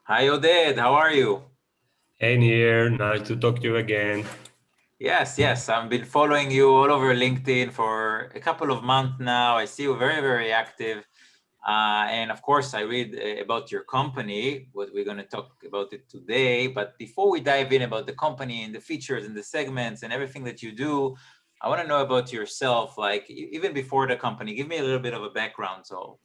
Hi, Oded. How are you? Hey, Nir, nice to talk to you again. Yes. I've been following you all over LinkedIn for a couple of months now. I see you very, very active. And of course, I read about your company, what we're going to talk about it today. But before we dive in about the company and the features and the segments and everything that you do, I want to know about yourself, like even before the company. Give me a little bit of a background. So,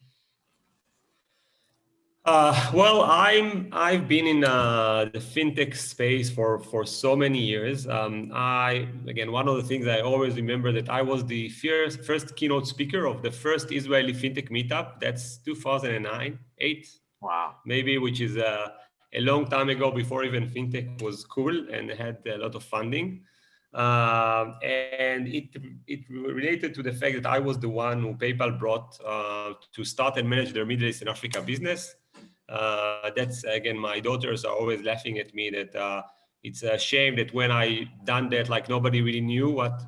I've been in the fintech space for so many years. One of the things I always remember that I was the first keynote speaker of the first Israeli fintech meetup. That's 2009, 8 wow. maybe, which is a long time ago before even fintech was cool and had a lot of funding. And it related to the fact that I was the one who PayPal brought to start and manage their Middle East and Africa business. That's again, my daughters are always laughing at me that it's a shame that when I done that, like nobody really knew what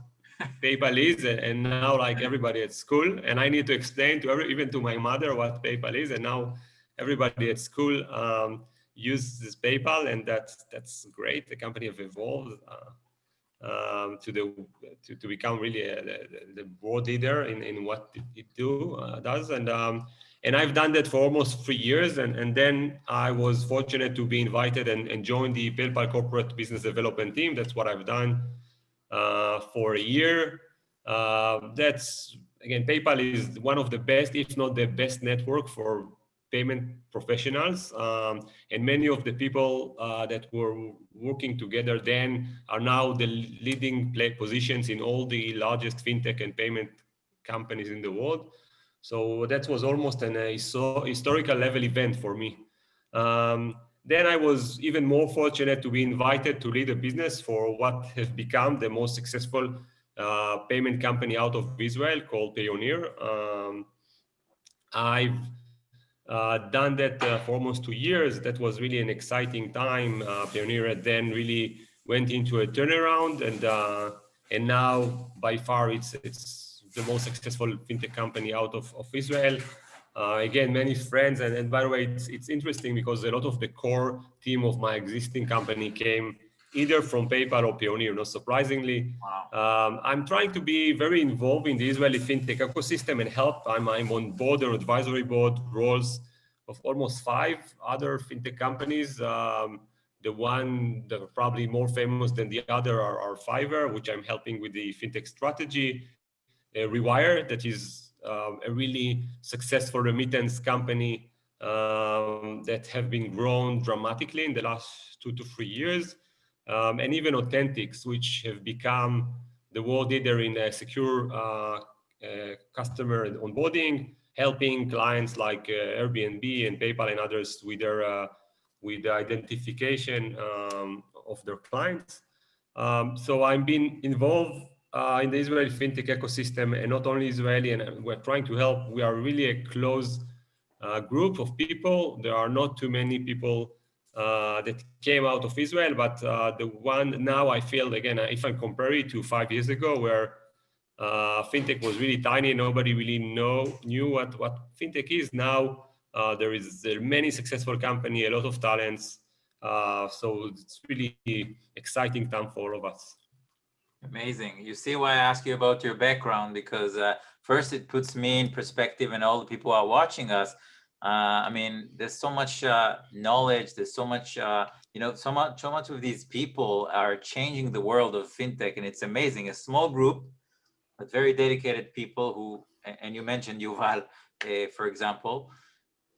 PayPal is, and now like everybody at school, and I need to explain to even to my mother what PayPal is, and now everybody at school uses PayPal, and that's great. The company have evolved. To become really the world leader in what it does, and I've done that for almost 3 years, and then I was fortunate to be invited and join the PayPal corporate business development team. That's what I've done for a year. That's again, PayPal is one of the best, if not the best, network for payment professionals, and many of the people that were working together then are now the leading play positions in all the largest fintech and payment companies in the world. So that was almost an historical level event for me. Then I was even more fortunate to be invited to lead a business for what has become the most successful payment company out of Israel called Payoneer. I've done that for almost 2 years. That was really an exciting time. Payoneer then really went into a turnaround, and now by far it's the most successful fintech company out of Israel. Again, many friends, and by the way, it's interesting because a lot of the core team of my existing company came either from PayPal or Payoneer. Not surprisingly, Wow. I'm trying to be very involved in the Israeli fintech ecosystem and help. I'm on board or advisory board roles of almost 5 other fintech companies. The one that are probably more famous than the other are Fiverr, which I'm helping with the fintech strategy. Rewire, that is a really successful remittance company that have been grown dramatically in the last 2 to 3 years, and even Authentics, which have become the world leader in secure customer onboarding, helping clients like Airbnb and PayPal and others with their with the identification of their clients. So I'm being involved in the Israeli fintech ecosystem, and not only Israeli, and we're trying to help. We are really a close group of people. There are not too many people that came out of Israel, but the one now I feel again, if I compare it to 5 years ago, where fintech was really tiny, nobody really knew what fintech is. Now there are many successful company, a lot of talents. So it's really exciting time for all of us. Amazing. You see why I ask you about your background, because first it puts me in perspective and all the people who are watching us. I mean, there's so much knowledge, there's so much, so much of these people are changing the world of fintech, and it's amazing. A small group, but very dedicated people who, and you mentioned Yuval, for example,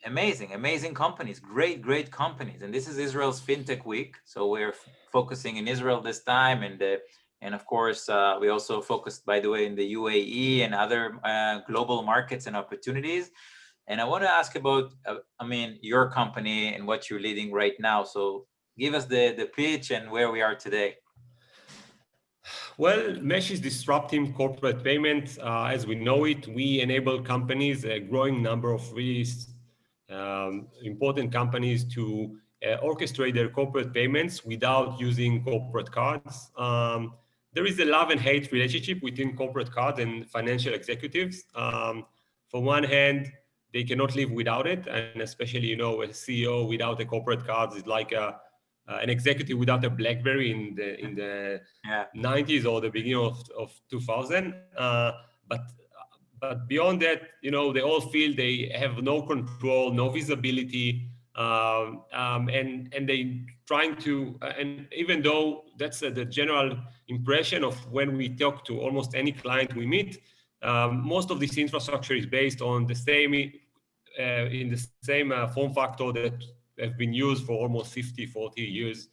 amazing companies, great companies. And this is Israel's FinTech Week, so we're focusing in Israel this time, and of course we also focused, by the way, in the UAE and other global markets and opportunities. And I want to ask about, your company and what you're leading right now. So give us the pitch and where we are today. Well, Mesh is disrupting corporate payments as we know it. We enable companies, a growing number of really important companies, to orchestrate their corporate payments without using corporate cards. There is a love and hate relationship between corporate cards and financial executives. For one hand, they cannot live without it. And especially, you know, a CEO without a corporate card is like an executive without a BlackBerry in the Yeah. 90s or the beginning of 2000. But beyond that, you know, they all feel they have no control, no visibility, and they trying to, and even though that's the general impression of when we talk to almost any client we meet, most of this infrastructure is based on the same, in the same form factor that have been used for almost 50, 40 years,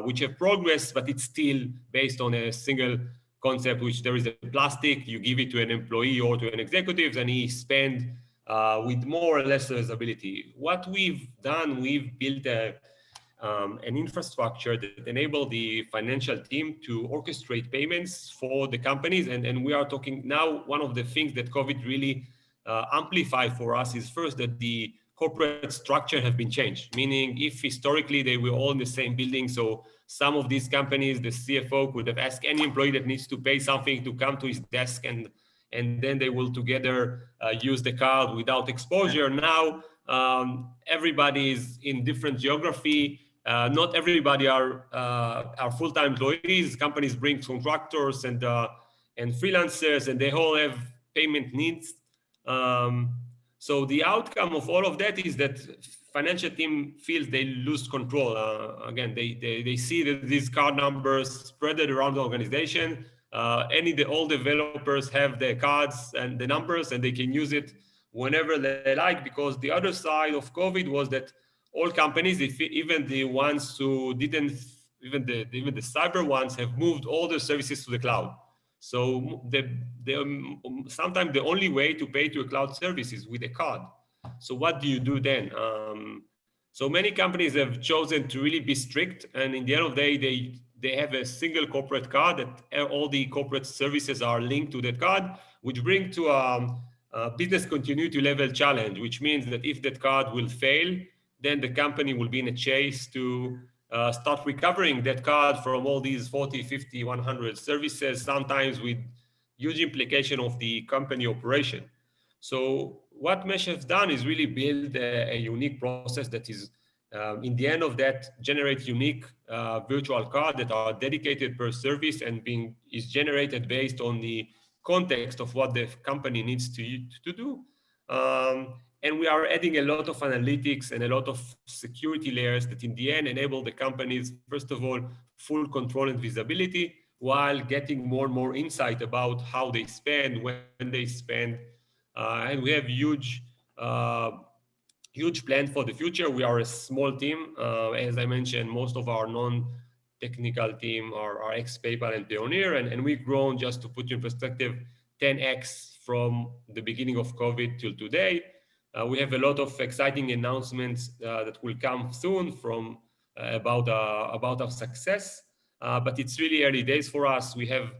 which have progressed, but it's still based on a single concept, which there is a plastic, you give it to an employee or to an executive, and he spend with more or less visibility. What we've done, we've built an infrastructure that enable the financial team to orchestrate payments for the companies. And we are talking now, one of the things that COVID really amplified for us is first that the corporate structure have been changed, meaning if historically they were all in the same building, so some of these companies, the CFO could have asked any employee that needs to pay something to come to his desk, and then they will together use the card without exposure. Now everybody is in different geography. Not everybody are full-time employees. Companies bring contractors and freelancers, and they all have payment needs. So the outcome of all of that is that financial team feels they lose control. Again, they see that these card numbers spread around the organization. All developers have the cards and the numbers, and they can use it whenever they like, because the other side of COVID was that all companies, even the ones who didn't, even the cyber ones, have moved all their services to the cloud. So sometimes the only way to pay to a cloud service is with a card. So what do you do then? So many companies have chosen to really be strict, and in the end of the day, they have a single corporate card that all the corporate services are linked to that card, which bring to a business continuity level challenge, which means that if that card will fail, then the company will be in a chase to start recovering that card from all these 40, 50, 100 services, sometimes with huge implication of the company operation. So what Mesh has done is really build a unique process that is, in the end of that, generate unique virtual cards that are dedicated per service and is generated based on the context of what the company needs to do. And we are adding a lot of analytics and a lot of security layers that in the end enable the companies, first of all, full control and visibility, while getting more and more insight about how they spend, when they spend. And we have huge plan for the future. We are a small team. As I mentioned, most of our non-technical team are ex-PayPal and Payoneer, and we've grown, just to put you in perspective, 10x from the beginning of COVID till today. We have a lot of exciting announcements that will come soon from about our success, but it's really early days for us. We have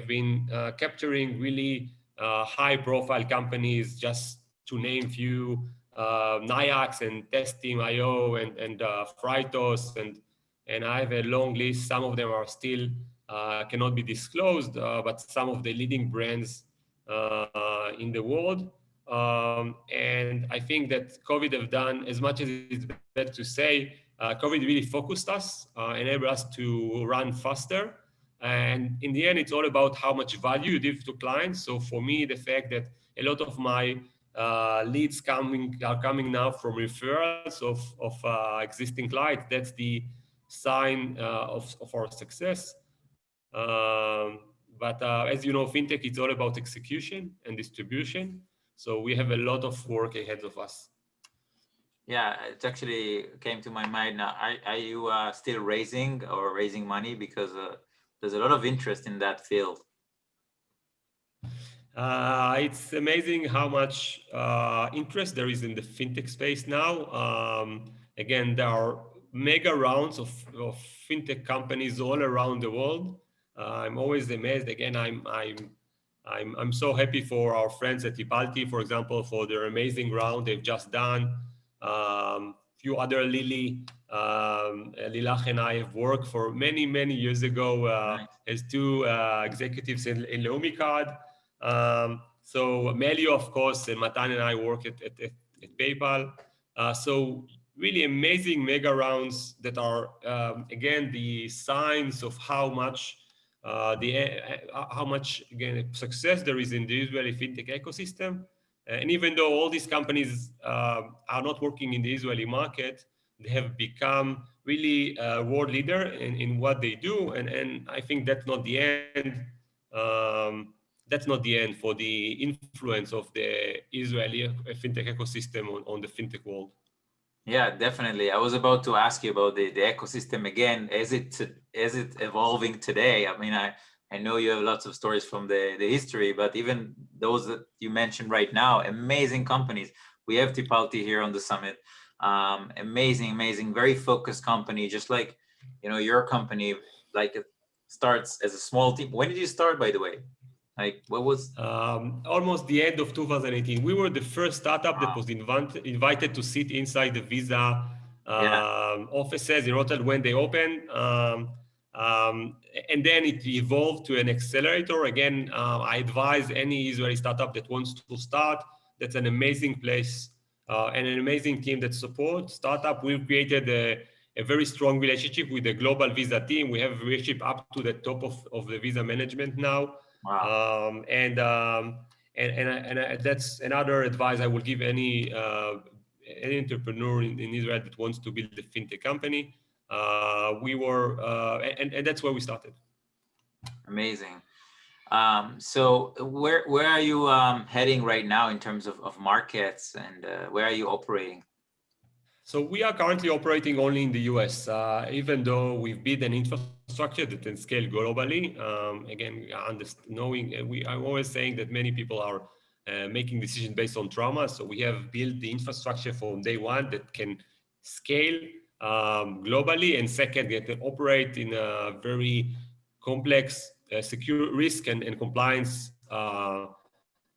been capturing really high-profile companies, just to name few, Nayax and Testim.io and Freightos, and I have a long list. Some of them are still cannot be disclosed, but some of the leading brands in the world. And I think that COVID have done, as much as it's bad to say, COVID really focused us, enabled us to run faster. And in the end, it's all about how much value you give to clients. So for me, the fact that a lot of my leads are coming now from referrals of existing clients, that's the sign of our success. But as you know, fintech, it's all about execution and distribution. So we have a lot of work ahead of us. Yeah, it actually came to my mind now. Are you still raising money? Because there's a lot of interest in that field. It's amazing how much interest there is in the fintech space now. Again, there are mega rounds of fintech companies all around the world. I'm always amazed. Again, I'm so happy for our friends at Tipalti, for example, for their amazing round they've just done. Few other Lilach and I have worked for many years ago Nice. as two executives in Leumi Card. So Melio, of course, and Matan and I work at PayPal. So really amazing mega rounds that are again the signs of how much how much again success there is in the Israeli fintech ecosystem. And even though all these companies are not working in the Israeli market, they have become really a world leader in what they do. And I think that's not the end. That's not the end for the influence of the Israeli fintech ecosystem on the fintech world. Yeah, definitely. I was about to ask you about the ecosystem again. Is it evolving today? I mean, I know you have lots of stories from the history, but even those that you mentioned right now, amazing companies. We have Tipalti here on the summit. Amazing, very focused company, just like your company. Like it starts as a small team. When did you start, by the way? Like what was? Almost the end of 2018. We were the first startup that Wow. was invited to sit inside the Visa Yeah. offices in Rotterdam when they opened. And then it evolved to an accelerator. Again, I advise any Israeli startup that wants to start. That's an amazing place and an amazing team that supports startup. We've created a very strong relationship with the global Visa team. We have a relationship up to the top of the Visa management now. Wow. That's another advice I will give any entrepreneur in Israel that wants to build a fintech company. And that's where we started. Amazing. So where are you heading right now in terms of markets, and where are you operating? So we are currently operating only in the US, even though we've built an infrastructure that can scale globally. Again, I'm always saying that many people are making decisions based on trauma. So we have built the infrastructure from day one that can scale globally, and second, that can operate in a very complex secure risk and compliance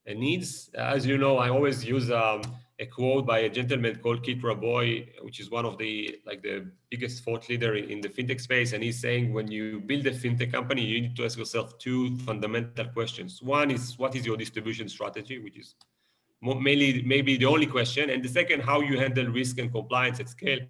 needs. As you know, I always use a quote by a gentleman called Kit Raboy, which is one of the biggest thought leader in the fintech space. And he's saying, when you build a fintech company, you need to ask yourself two fundamental questions. One is, what is your distribution strategy, which is mainly maybe the only question. And the second, how you handle risk and compliance at scale.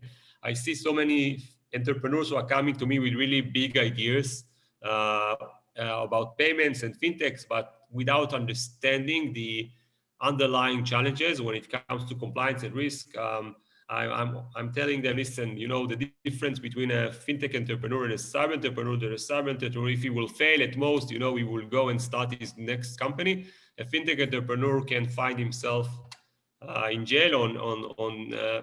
I see so many entrepreneurs who are coming to me with really big ideas about payments and fintechs, but without understanding the underlying challenges when it comes to compliance and risk. I'm telling them, listen, the difference between a fintech entrepreneur and a cyber entrepreneur. That a cyber entrepreneur, if he will fail at most, he will go and start his next company. A fintech entrepreneur can find himself in jail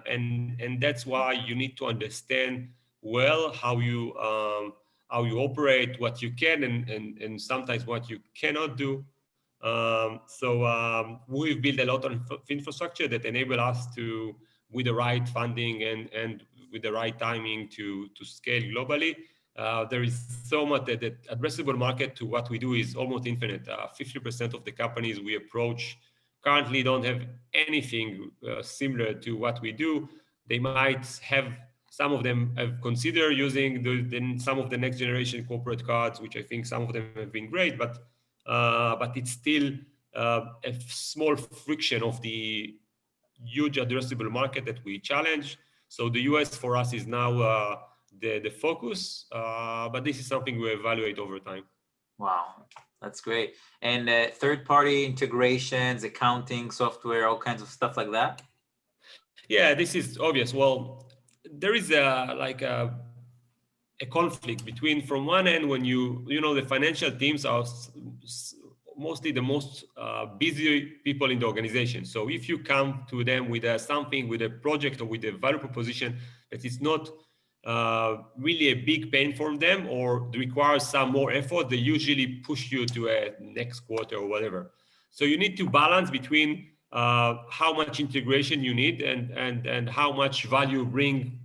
and that's why you need to understand well how you operate, what you can and sometimes what you cannot do. We've built a lot of infrastructure that enable us to, with the right funding and with the right timing, to scale globally. There is so much that the addressable market to what we do is almost infinite. 50% of the companies we approach currently don't have anything similar to what we do. They might have, some of them have considered using some of the next generation corporate cards, which I think some of them have been great, but it's still a small friction of the huge addressable market that we challenge. So the US for us is now the focus, but this is something we evaluate over time. Wow, that's great. And third-party integrations, accounting, software, all kinds of stuff like that? Yeah, this is obvious. Well, there is a conflict between, from one end, when the financial teams are mostly the most busy people in the organization. So if you come to them with something, with a project or with a value proposition that is not really a big pain for them or requires some more effort, they usually push you to a next quarter or whatever. So you need to balance between how much integration you need and how much value you bring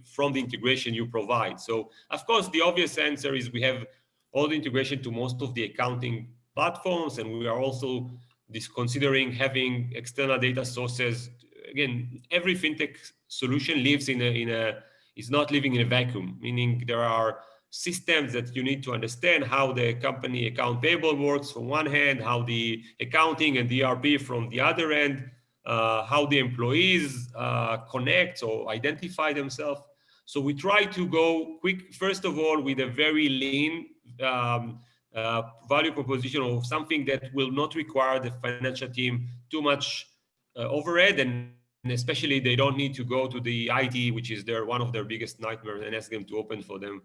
from the integration you provide. So of course, the obvious answer is we have all the integration to most of the accounting platforms, and we are also considering having external data sources. Again, every fintech solution lives is not living in a vacuum, meaning there are systems that you need to understand how the company account payable works from one hand, how the accounting and the ERP from the other end, how the employees connect or identify themselves. So we try to go quick, first of all, with a very lean value proposition of something that will not require the financial team too much overhead, and especially they don't need to go to the IT, which is one of their biggest nightmares, and ask them to open for them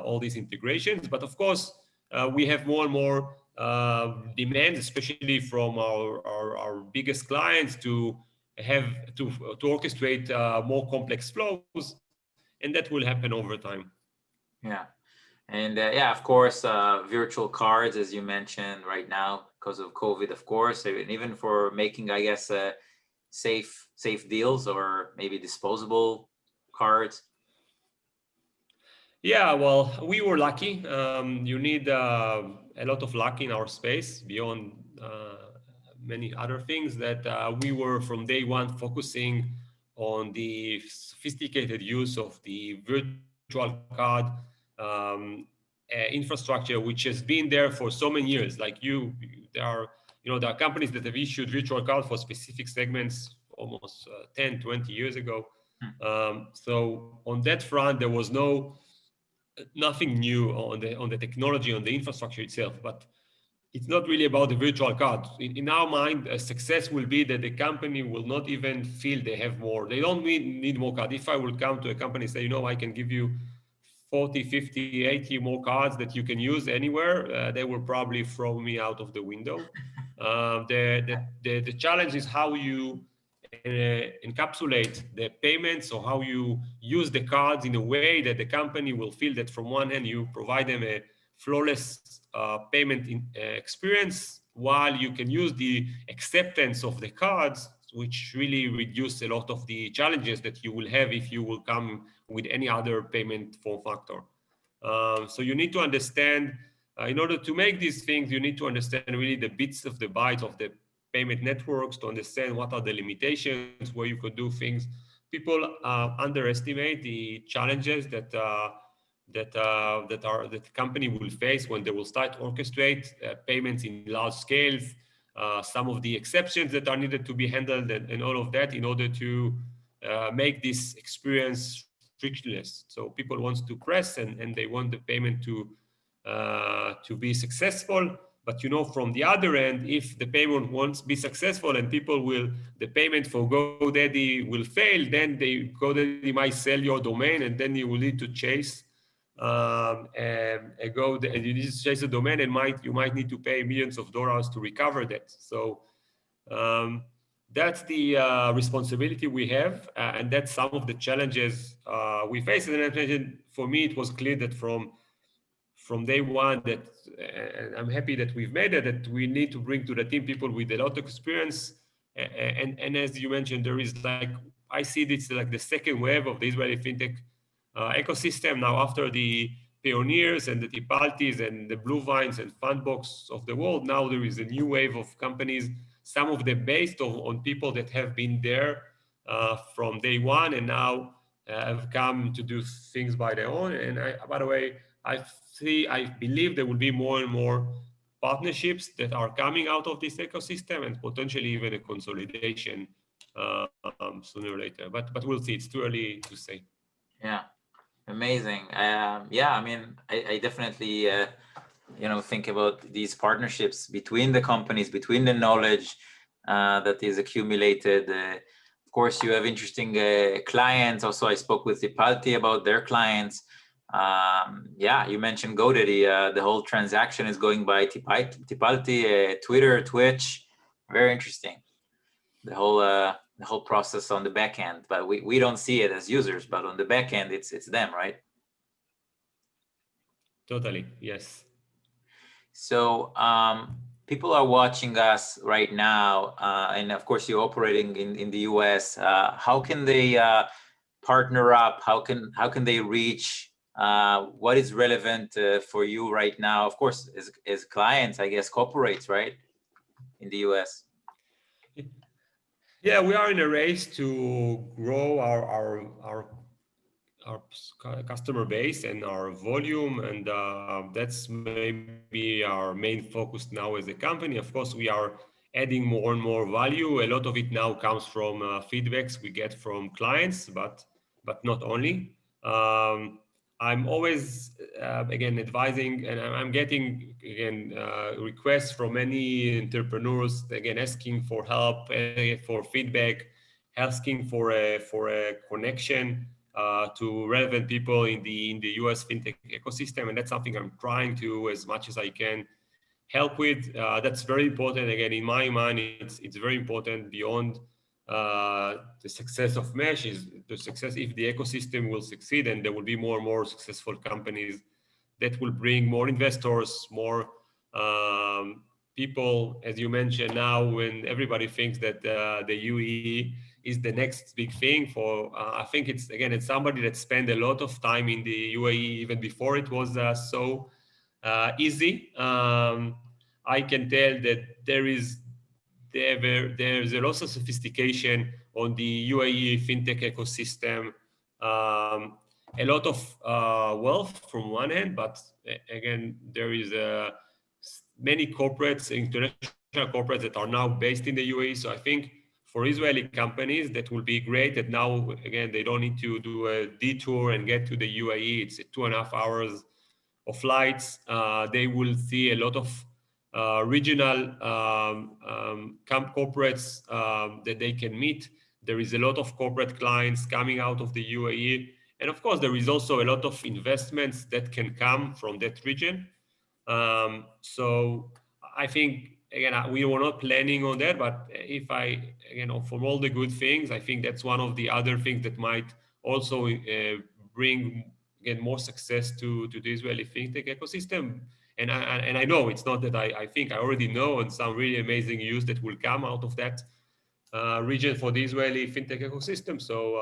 all these integrations. But of course, we have more and more demands, especially from our biggest clients, to have to orchestrate more complex flows, and that will happen over time. Yeah. And yeah, of course, virtual cards, as you mentioned right now, because of COVID, of course, and even for making, I guess, safe deals or maybe disposable cards. Yeah, well, we were lucky. You need a lot of luck in our space beyond many other things that we were from day one focusing on the sophisticated use of the virtual card um, infrastructure, which has been there for so many years. Like there are companies that have issued virtual cards for specific segments almost 10, 20 years ago. Hmm. So on that front, there was nothing new on the technology, on the infrastructure itself. But it's not really about the virtual card. In our mind, a success will be that the company will not even feel they have more. They don't need more cards. If I will come to a company and say, I can give you 40, 50, 80 more cards that you can use anywhere, they will probably throw me out of the window. The challenge is how you encapsulate the payments, or how you use the cards in a way that the company will feel that from one hand you provide them a flawless payment experience, while you can use the acceptance of the cards, which really reduce a lot of the challenges that you will have if you will come with any other payment form factor. So you need to understand, in order to make these things, you need to understand really the bits of the bytes of the payment networks, to understand what are the limitations, where you could do things. People underestimate the challenges that the company will face when they will start orchestrate payments in large scales, some of the exceptions that are needed to be handled, and all of that, in order to make this experience frictionless. So people want to press, and they want the payment to be successful. But from the other end, if the payment won't be successful and the payment for GoDaddy will fail, then GoDaddy might sell your domain, and then you will need to chase and you need to chase a domain, and you might need to pay millions of dollars to recover that. So that's the responsibility we have, and that's some of the challenges we face. And I mentioned, for me, it was clear that from day one that, and I'm happy that we've made it, that we need to bring to the team people with a lot of experience. And as you mentioned, there is I see this like the second wave of the Israeli fintech ecosystem now, after the Pioneers and the Tipaltis and the Blue Vines and Fundbox of the world. Now there is a new wave of companies, some of them based on people that have been there from day one, and now have come to do things by their own. And by the way, I believe there will be more and more partnerships that are coming out of this ecosystem, and potentially even a consolidation sooner or later. But we'll see. It's too early to say. Yeah, amazing. Yeah, I mean, I definitely think about these partnerships between the companies, between the knowledge that is accumulated. Of course, you have interesting clients. Also, I spoke with Tipalti about their clients. Yeah, you mentioned GoDaddy. The whole transaction is going by Tipalti, Twitter, Twitch. Very interesting. The whole process on the back end, but we don't see it as users. But on the back end, it's them, right? Totally, yes. So people are watching us right now, and of course you're operating in the US. How can they partner up? How can they reach? What is relevant for you right now? Of course, as clients, I guess, corporates, right, in the US. Yeah, we are in a race to grow our customer base and our volume, and that's maybe our main focus now as a company. Of course, we are adding more and more value. A lot of it now comes from feedbacks we get from clients, but not only. I'm always again advising, and I'm getting again requests from many entrepreneurs again asking for help, for feedback, asking for a connection to relevant people in the US fintech ecosystem, and that's something I'm trying to, as much as I can, help with. That's very important. Again, in my mind, it's very important beyond the success of Mesh is the success if the ecosystem will succeed, and there will be more and more successful companies that will bring more investors, more people, as you mentioned now, when everybody thinks that the UAE is the next big thing for, I think it's, again, it's somebody that spent a lot of time in the UAE even before it was so easy. I can tell that there's a lot of sophistication on the UAE fintech ecosystem, a lot of wealth from one hand, but again, there is many corporates, international corporates that are now based in the UAE. So I think for Israeli companies, that will be great. That now, again, they don't need to do a detour and get to the UAE. It's 2.5 hours of flights. They will see a lot of regional corporates that they can meet. There is a lot of corporate clients coming out of the UAE. And of course, there is also a lot of investments that can come from that region. So I think, again, we were not planning on that, but if I, from all the good things, I think that's one of the other things that might also bring, again, more success to the Israeli fintech ecosystem. And I know it's not that I think I already know, and some really amazing use that will come out of that region for the Israeli fintech ecosystem. So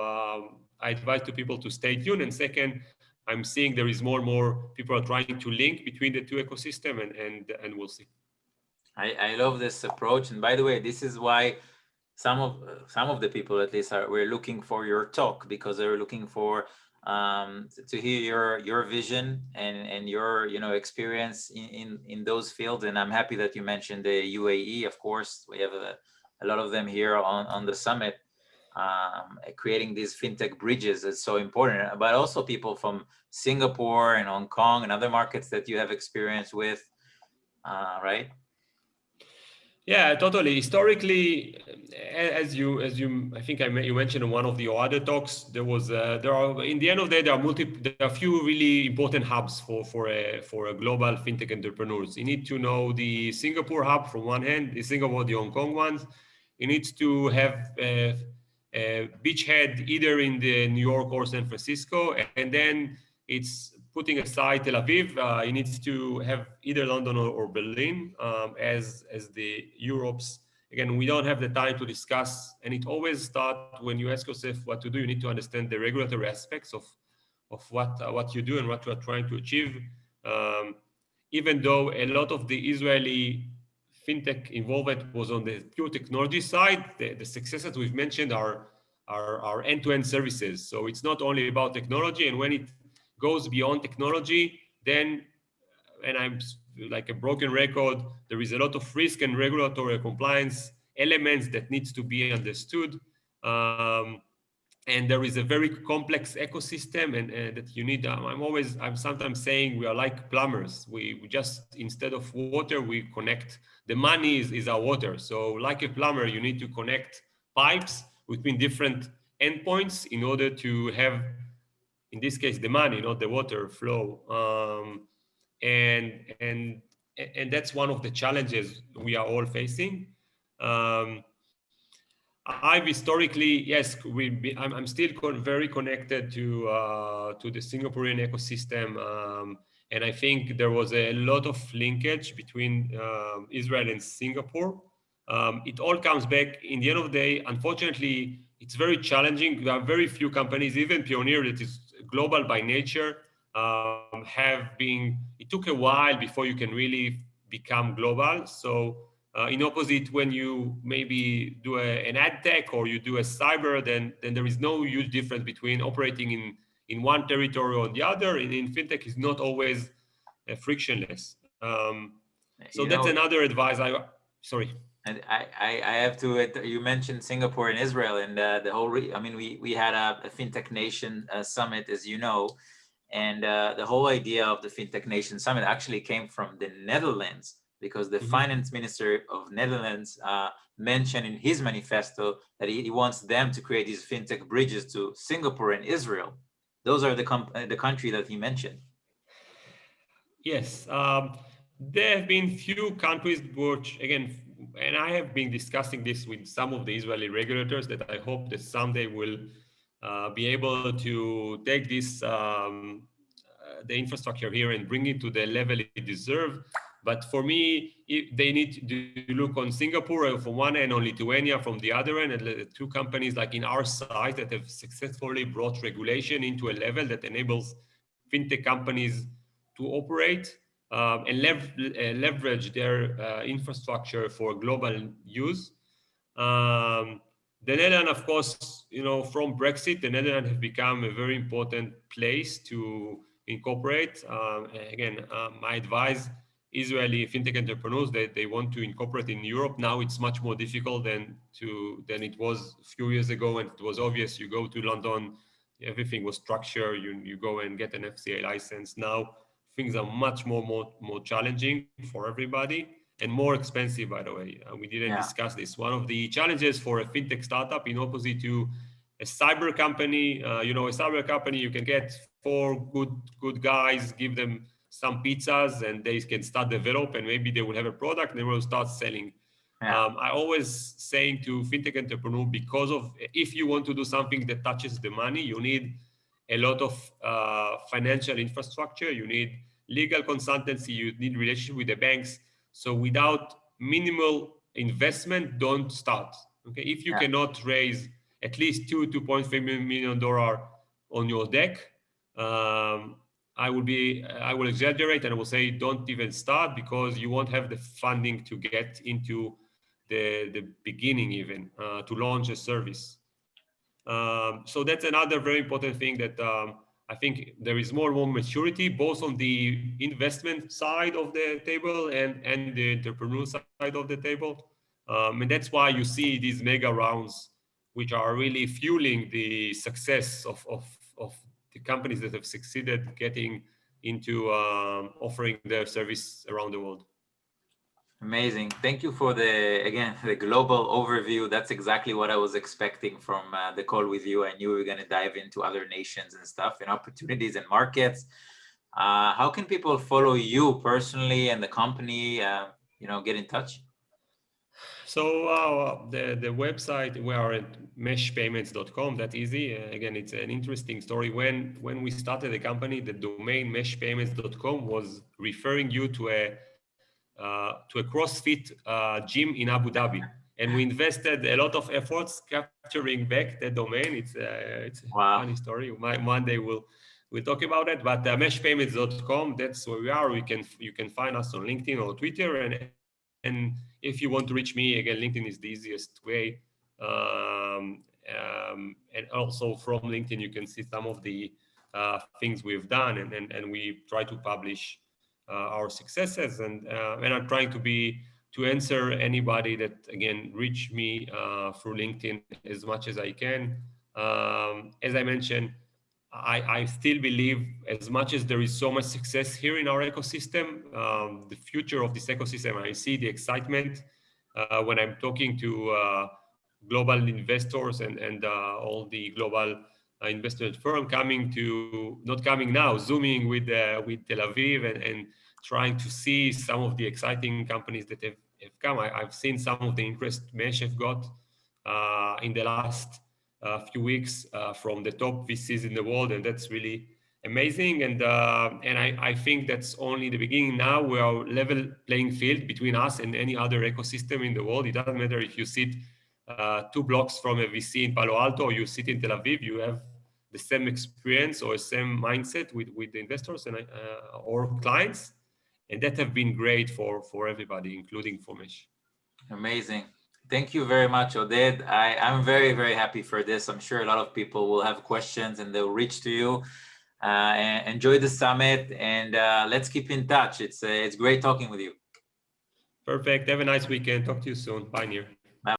I advise to people to stay tuned. And second, I'm seeing there is more and more people are trying to link between the two ecosystem, and we'll see. I love this approach. And by the way, this is why some of the people at least we're looking for your talk, because they're looking for to hear your vision and your experience in those fields. And I'm happy that you mentioned the UAE. Of course, we have a lot of them here on the summit. Creating these fintech bridges is so important, but also people from Singapore and Hong Kong and other markets that you have experience with, right? Yeah, totally. Historically, as you, I think you mentioned in one of the other talks, there are, in the end of the day, there are a few really important hubs for a global fintech entrepreneurs. You need to know the Singapore hub from one hand, the Singapore, the Hong Kong ones. You need to have a beachhead either in the New York or San Francisco, and then it's putting aside Tel Aviv. It needs to have either London or Berlin as the Europe's. Again, we don't have the time to discuss, and it always starts when you ask yourself what to do. You need to understand the regulatory aspects of what you do and what you are trying to achieve. Even though a lot of the Israeli fintech involvement was on the pure technology side, the successes we've mentioned are end-to-end services. So it's not only about technology, and when it goes beyond technology, then, and I'm like a broken record, there is a lot of risk and regulatory compliance elements that needs to be understood. And there is a very complex ecosystem, and that you need. I'm sometimes saying we are like plumbers. We just, instead of water, we connect. The money is our water. So like a plumber, you need to connect pipes between different endpoints in order to have, in this case, the money, not the water flow. And that's one of the challenges we are all facing. I've historically, yes, I'm still very connected to the Singaporean ecosystem, and I think there was a lot of linkage between Israel and Singapore. It all comes back in the end of the day. Unfortunately, it's very challenging. There are very few companies, even Pioneer, that is global by nature, it took a while before you can really become global. So in opposite, when you maybe do an ad tech or you do a cyber, then there is no huge difference between operating in one territory or the other. In fintech is not always frictionless. So You that's know, another advice. Sorry. and I have to, you mentioned Singapore and Israel, and the whole, I mean, we had a FinTech Nation summit, as you know, and the whole idea of the FinTech Nation summit actually came from the Netherlands, because the Mhm. finance minister of Netherlands mentioned in his manifesto that he wants them to create these FinTech bridges to Singapore and Israel. Those are the country that he mentioned. Yes, there have been few countries which, again, and I have been discussing this with some of the Israeli regulators, that I hope that someday will be able to take this the infrastructure here and bring it to the level it deserves. But for me, they need to look on Singapore from one end, or Lithuania from the other end, and the two companies like in our size that have successfully brought regulation into a level that enables fintech companies to operate and leverage their infrastructure for global use. Um, the Netherlands, of course, from Brexit, the Netherlands have become a very important place to incorporate. Again, my advice, Israeli fintech entrepreneurs, they want to incorporate in Europe. Now it's much more difficult than it was a few years ago, and it was obvious. You go to London, everything was structured. You go and get an FCA license. Now things are much more challenging for everybody and more expensive, by the way. We didn't Yeah, discuss this. One of the challenges for a fintech startup, in opposite to a cyber company, a cyber company, you can get four good guys, give them some pizzas, and they can start develop, and maybe they will have a product, and they will start selling. yeah, I always saying to fintech entrepreneur, because of if you want to do something that touches the money, you need a lot of financial infrastructure. You need legal consultancy. You need relationship with the banks. So without minimal investment, don't start. Okay, if you yeah. cannot raise at least $2.5 million on your deck, um, I will exaggerate and I will say don't even start, because you won't have the funding to get into the beginning even to launch a service. So that's another very important thing that I think there is more and more maturity, both on the investment side of the table and the entrepreneur side of the table. And that's why you see these mega rounds, which are really fueling the success of the companies that have succeeded getting into offering their service around the world. Amazing. Thank you for again, the global overview. That's exactly what I was expecting from the call with you. I knew we were going to dive into other nations and stuff and opportunities and markets. How can people follow you personally and the company, get in touch? So the website, we are at meshpayments.com. That easy. Again, it's an interesting story. When we started the company, the domain meshpayments.com was referring you to a CrossFit gym in Abu Dhabi, and we invested a lot of efforts capturing back the domain. It's a funny Wow. story. One day we'll talk about it. But meshpayments.com, that's where we are. You can find us on LinkedIn or Twitter, and if you want to reach me, again, LinkedIn is the easiest way. And also from LinkedIn, you can see some of the things we've done, and we try to publish our successes, and I'm trying to answer anybody that again reach me through LinkedIn as much as I can. As I mentioned, I still believe, as much as there is so much success here in our ecosystem, the future of this ecosystem, I see the excitement when I'm talking to global investors and all the global investment firm coming to, not coming now, zooming with Tel Aviv and trying to see some of the exciting companies that have come. I've seen some of the interest Mesh have got in the last few weeks from the top VCs in the world, and that's really amazing. And I think that's only the beginning. Now we are level playing field between us and any other ecosystem in the world. It doesn't matter if you sit 2 blocks from a VC in Palo Alto or you sit in Tel Aviv. You have the same experience or same mindset with the investors and or clients, and that have been great for everybody, including for Mesh. Amazing. Thank you very much, Oded. I'm very, very happy for this. I'm sure a lot of people will have questions and they'll reach to you. And enjoy the summit, and let's keep in touch. It's great talking with you. Perfect. Have a nice weekend. Talk to you soon. Bye, Nir.